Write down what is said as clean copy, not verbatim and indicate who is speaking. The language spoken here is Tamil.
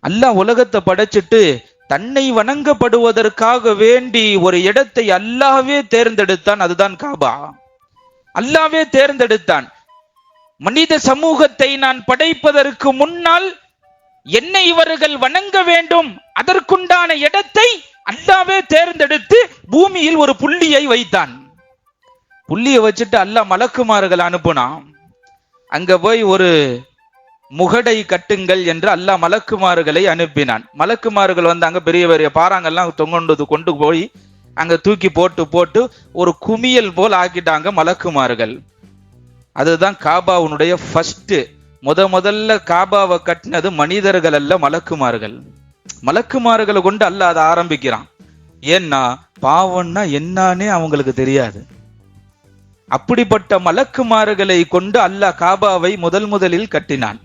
Speaker 1: அல்லாஹ் உலகத்தை படைச்சிட்டு தன்னை வணங்கப்படுவதற்காக வேண்டி ஒரு இடத்தை அல்லாஹ்வே தேர்ந்தெடுத்தான். அதுதான் காபா. அல்லாஹ்வே தேர்ந்தெடுத்தான். மனித சமூகத்தை நான் படைப்பதற்கு முன்னால் என்னை இவர்கள் வணங்க வேண்டும், அதற்குண்டான இடத்தை அல்லாஹ்வே தேர்ந்தெடுத்து பூமியில் ஒரு புள்ளியை வைத்தான். புள்ளியை வச்சுட்டு அல்லாஹ் மலக்குமார்கள் அனுப்புனான். அங்க போய் ஒரு முகடை கட்டுங்கள் என்று அல்லாஹ் மலக்குமார்களை அனுப்பினான். மலக்குமார்கள் வந்து அங்க பெரிய பெரிய பாறாங்கெல்லாம் கொண்டு போய் அங்க தூக்கி போட்டு ஒரு குமியல் போல் ஆக்கிட்டாங்க மலக்குமார்கள். அதுதான் காபாவுடைய ஃபர்ஸ்ட். முதல்ல காபாவை கட்டினது மனிதர்கள் அல்ல, மலக்குமார்கள். மலக்குமார்களை கொண்டு அல்லாஹ் அதை ஆரம்பிக்கிறான். ஏன்னா பாவம்னா என்னன்னே அவங்களுக்கு தெரியாது. அப்படிப்பட்ட மலக்குமார்களை கொண்டு அல்லாஹ் காபாவை முதலில் கட்டினான்.